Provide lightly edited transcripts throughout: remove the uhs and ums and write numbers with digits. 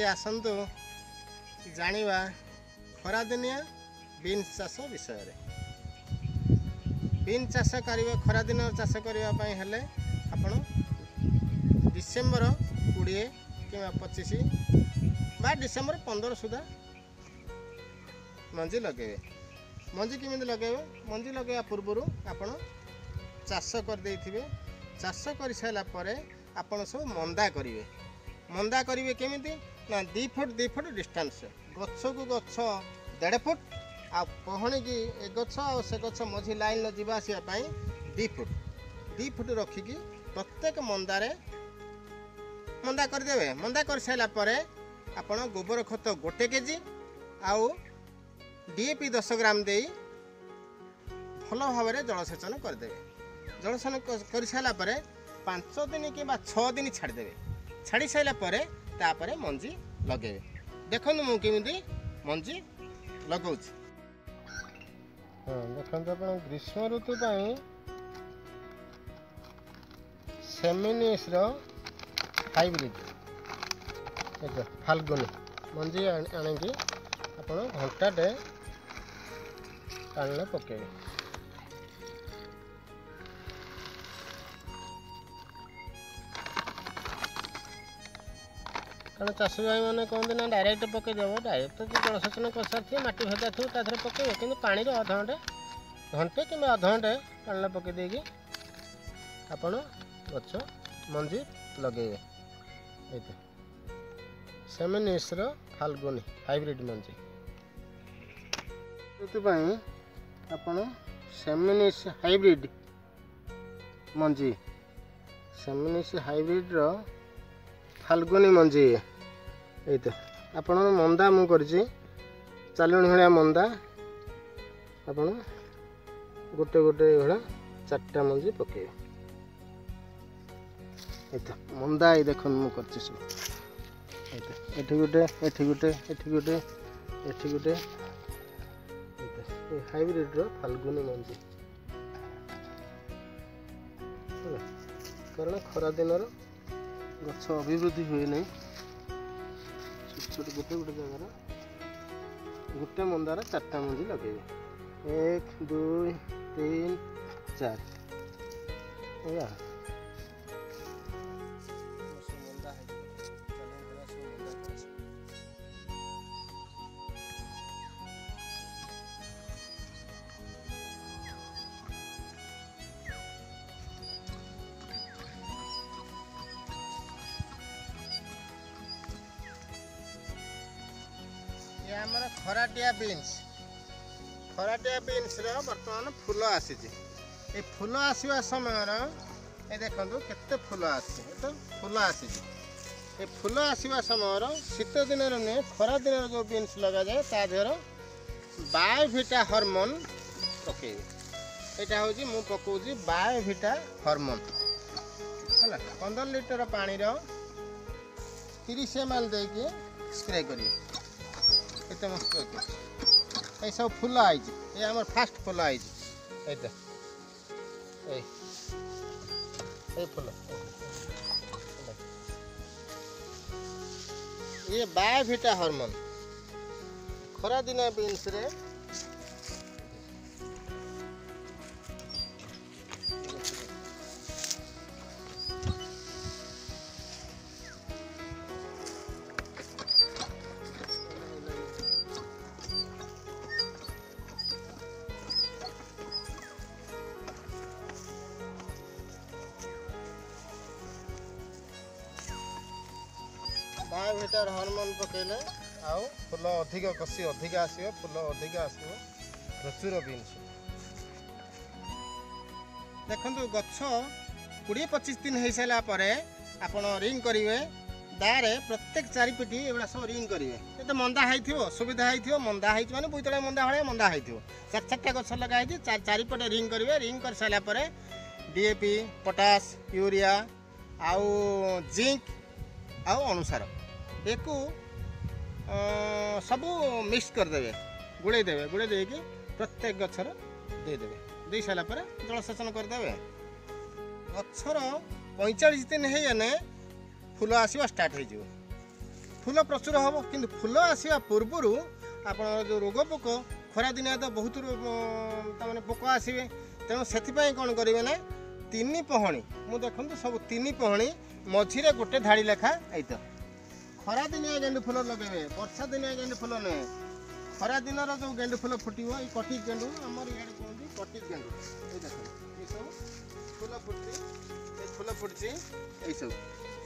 आसतु जानिबा खरादिनिया beans चाष विषय beans चाष करिवे खरादिन चाष करने हेले आपण डिसेम्बर 20 कि 25 बा डिसेम्बर 15 सुधा मंजी लगेबे। मंजी केमी लगेबे मंजी लगेया पूर्व आपण चाष कर देथिबे। चाष कर सारा परे आपण सब मंदा करिवे। मंदा करिवे केमिति ना 2 फुट डिस्टेंस गछ को गछ 1.5 फुट आ पहणी की ए गछ आ से गछ मझी लाइन जीवा आसिया पई 2 फुट रखिकी प्रत्येक मंदारे मंदा कर देबे। मंदा कर सारा परे आपण गोबर खत 1 केजी आउ डीएपी 10 ग्राम दे भल भाव जलसेचन करदेवे। जलसेचन कर सारा परे 5 दिन कि 6 दिन छाड़देवे। छाड़ी सारा परे तापरे मंजी लगेबे। देखो मु केमिति मंजी लगाउछि। देखो आप ग्रीष्म ऋतु सेमिनिस हाइब्रिड फाल्गुनी मंजी आनिकी आपण घंटाटे पानी पकेबे। कारण चाषी भाई मैंने कहते ना डायरेक्ट पकईदेव डायरेक्ट तो जलसेचन कर सारी मटी भेदा थी पकईबे कि पानी अधघंटे घंटे कि अध घंटे पानी पकईदे आपण गछ मंजी लगेबे। सेमिनिस फाल्गुनी हाइब्रिड मंजी आपण सेमिनिस हाइब्रिड मंजी सेमिनिस हाइब्रिड फाल्गुनी मंजी आपण मंदा मु करछि 40 भलिया मंदा आपण गोटे गोटे भला 4टा मंजी पके मंदा देखन मु करछि सब एठी गोटे एठी गोटे एठी गोटे एठी गोटे हाइब्रिड फाल्गुनी मंजी कारण खरा दिन गछ अभिवृद्धि हुए नहीं। छोट गोटे गोटे जगार गोटे मंदार 4टा मंजी लगे 1 2 3 4 आमर खराटिया बीन्स बर्तमान फूल आसी फूल आसवा समय ये देखो केते फूल आसी तो फूल आसी फूल आसवा समय शीत दिन नुहे खरा दिन जो बीन्स लगा जाए ता देहर बायोविटा हार्मोन पकेबे। यहाँ हूँ मु पकाउछि बायोविटा हार्मोन है 15 लीटर पानी 30 ml देके स्प्रे करिए। ये मस्त ये सब फूल आई ये आम फास्ट फूल आई फूल ये बायोविटा हार्मोन खरा दिन बीन्स रे बायोविटा हार्मोन पकेले आउ फूल अधिक कषि अधिक आसो फूल अधिक आसो प्रचुर बीन्स देखु गछ 20-25 दिन हो सारा आपण रिंग करेंगे दारे प्रत्येक 4 पिटी एगुड़ा सब रिंग करेंगे ये मंदा हो सुविधा हो मंदा माने बुतला मंदा भाया मंदा हो 4-4टा गछ लगाई 4पटे रिंग करेंगे। रिंग कर सारा डीएपी पोटास यूरिया आउ जिंक आउ अनुसार एक सबू मिक्स करदे गुड़े देकी प्रत्येक गछर देदेवे दे सारा जलसेचन करदे गछर 45 दिन होने फूल आसवा स्टार्ट हो फूल प्रचुर हम कि फूल आसवा पूर्वर आप जो रोग पोक खरा दिन तो बहुत तमाने पोक आसवे तेणु से कौन करेंगे ना 3 पहणी मु देखूँ सब 3 पहणी मझीरे गोटे धाड़ी लेखा तो खरा दिन गेंडु फूल लगे वर्षा दिन गेंडु फूल नुहे खरा दिन जो गेंडु फूल फुटो ये कटी गेंडु आमर इे कहते कटी गेंडु ये देख ये सब फूल फुटी ये सब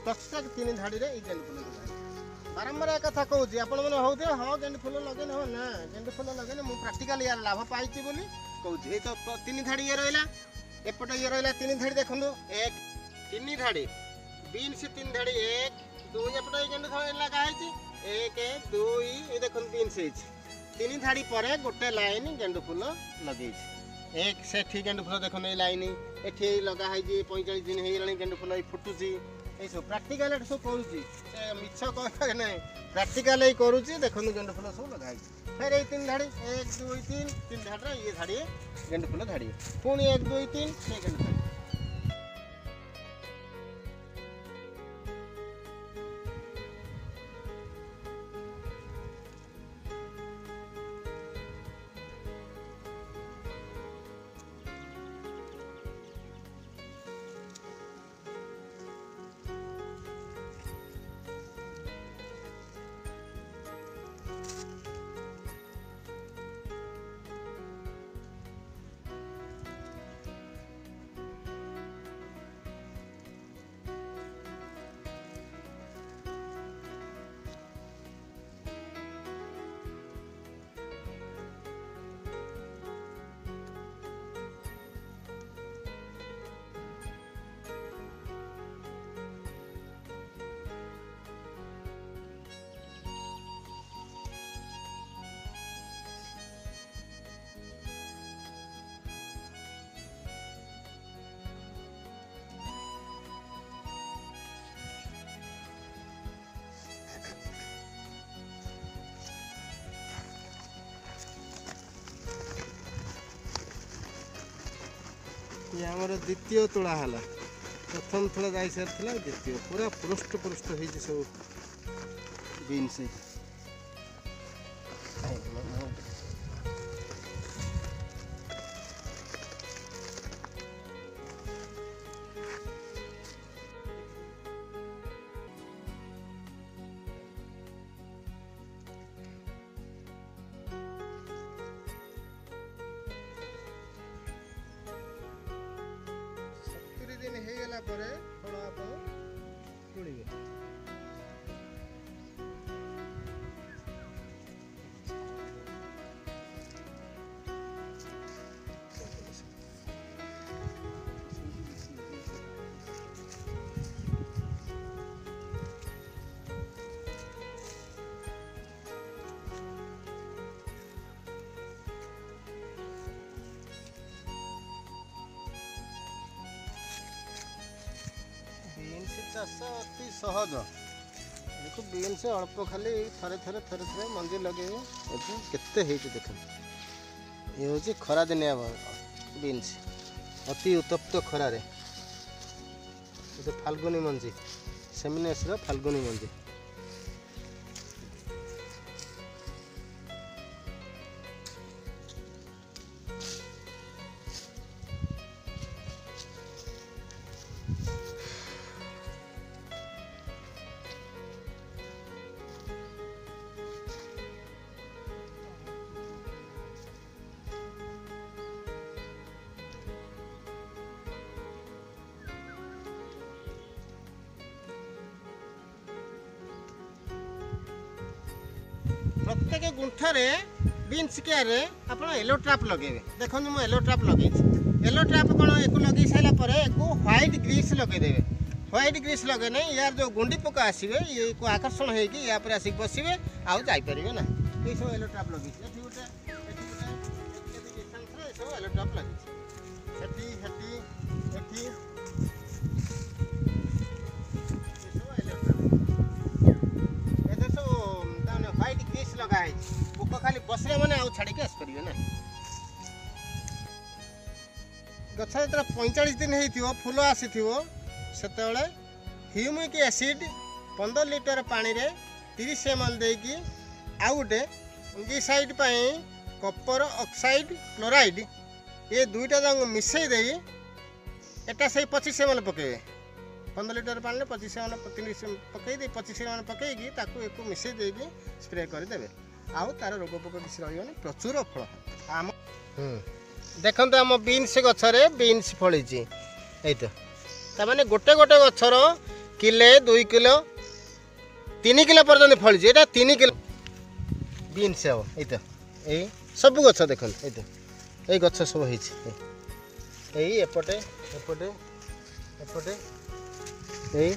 प्रत्येक 3 धाड़ी में गेंडु फूल लगे बारंबार एक कथा कहूँ आपण मैंने होते हाँ गेंडु फूल लगे हो ना गेंडु फूल लगे मुझे प्राक्टिकाल यार लाभ पाई बोली कहूँ ये तो 3 धाड़ी ये रहा एपटे ये रहा 3 धाड़ी देखो 1 3 धाड़ी बीन्स 3 धाड़ी 1 2 एपटे गेंडु फूल लगाई 1 2 ये देख बीन्स 3 धाड़ी पर गोटे लाइन गेंडु फूल लगे एक से गेंडु फूल देख लाइन ये लगाई 45 दिन हो गेंडु फूल फुटुची ये सब प्राक्टिकाल सब करुँची मिछ कह ना प्राक्टिकाल ही करुँची देखो गेंडु फूल सब लगाई फिर ये 3 धाड़ी 1 2 3 धाड़ी ये धाड़ी गेंडु फूल धाड़ी पुणी 1 2 3 ये गेंडु धाड़ी ये आमर द्वितीय तोड़ा है प्रथम थोड़ा जा सारी द्वितीय पूरा पृष्ठ पृष्ठ हो सब बीन्स दिन हो गला फल आप तोड़े चाष अति सहज देखो बीन्स अल्प खाली थरे थरे थरे थरे मंजी लगे केते देख ये हूँ खरा दिनिया बीन्स अति उत्तप्त खरारे फाल्गुनी मंजी सेमिनेस फाल्गुनी मंजी प्रत्येक गुंठारे बीन्स केयर आप येलो ट्राप लगे देखो मुझे येलो ट्राप लगे येलो ट्राप कौन एक लगे सारापर एक व्हाइट ग्रीस लगेदे व्हाइट ग्रीस लगे ना यार जो गुंडी पोक आसवे ये को आकर्षण होगी या आसिक बसवे आउ जापर ना ये सब येलो ट्राप लगे सब येलो ट्राप लगे लगा पोक खाली बसले मैंने आउ छाड़ी आसपर ना गछ जो 45 दिन हो फूल आसी से ह्यूमिक एसिड 15 लिटर पानी रे 30 ml ଦେଇକି ଆଉ ଗୋଟେ ଫଙ୍ଗିସାଇଡ୍ ପାଇଁ କପର ଅକ୍ସାଇଡ୍ କ୍ଲୋରାଇଡ୍ ये दुईटा जाक मिसई दे एटा से 25 ml पकेबे 15 लीटर पानी 25 ml 30 पकई दे 25 ml पकईकी ताकू एको मिसई देकी स्प्रे कर देबे आउ तार रोग पोक किसी रहियोनी प्रचुर फल आम देखंतु आम बीन्स गछरे बीन्स फळीची एतो ता माने गोटे गोटे गछर किले 2 किलो 3 किलो पर्यंत फळीची एटा 3 किलो बीन्स हो एतो ए सब गछ देखन एतो এই গছ সব হয়েছে এই এপটে এপটে এপটে এই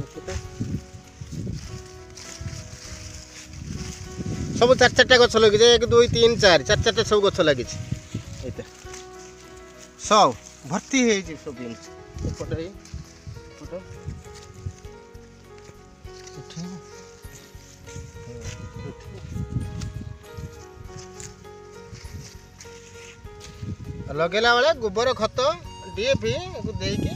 এপটে সব চার চারটা গছ লাগিছে 1 2 3 4 চার চারটা সব গছ লাগিছে এইটা সব ভর্তি হয়েছে সব বিনস এপটে এপটে लगेला बेले गोबर खत डीएपी देकी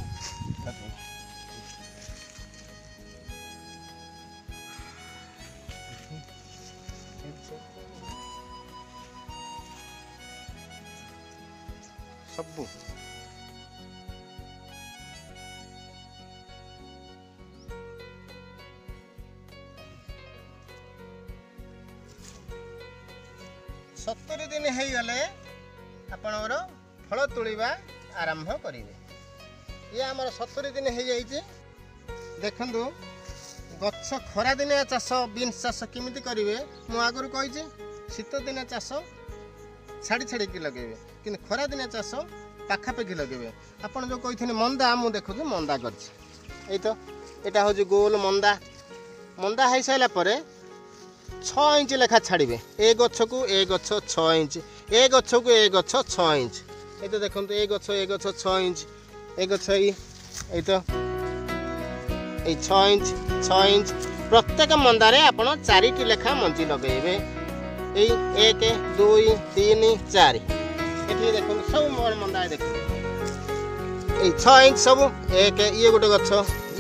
सबू सत्तरी दिन हो गले आपणर फल तोड़वा आरंभ करेंगे ये आमर 70 दिन हो जाइए देखु गछ खरा दिनिया चाष बीन्स चाष केमी करेंगे मुझे आगुरी कही शीत दिनिया चाष छाड़ी छाड़ी लगे कि खरा दिनिया चाष पाखापाखि लगे आपड़ जो कही मंदा मुझे देखु मंदा कर तो यहाँ हूँ गोल मंदा मंदा हो सारापर 6 इंच लेखा छाड़े ए गछ को ए गछ 6 इंच ए गछ को ए गछ 6 इंच ये तो देखो ए गछ 6 इंच ए गछ ये तो 6 इंच 6 इंच प्रत्येक मंदारे आपण 4टी लेखा मंजी लगेबे ए 1 2 3 4 ये देखो सब मंदा देखो ये 6 इंच सब एक ये गोटे गछ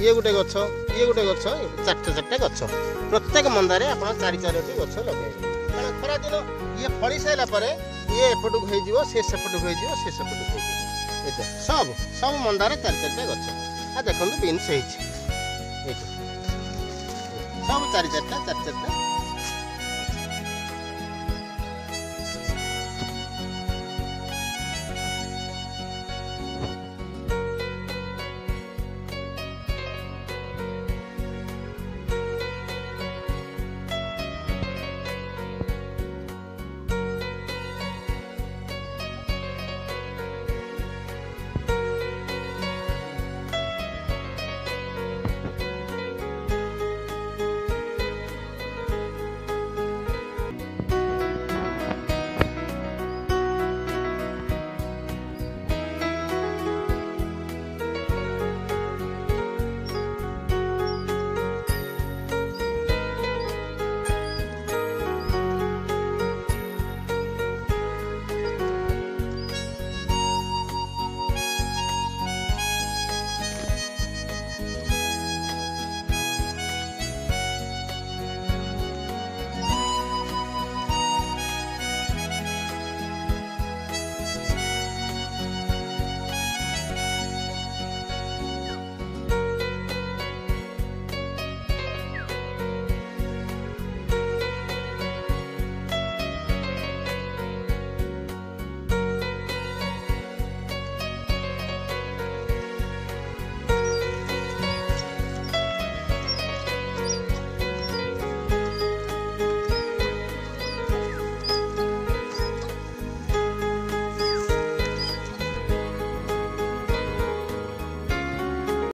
ये गोटे गछ ये गोटे गछ 4टा गछ प्रत्येक मंदारे आपण 4-4टी गछ लगेबे कारण खरा दिन ये फली सारा पर ये एपटू हो से सेपटू हो से सेपटू हो सब सब मंदार 4-4टा गछ आ देखो बीन्स सब 4-4टा 4-4टा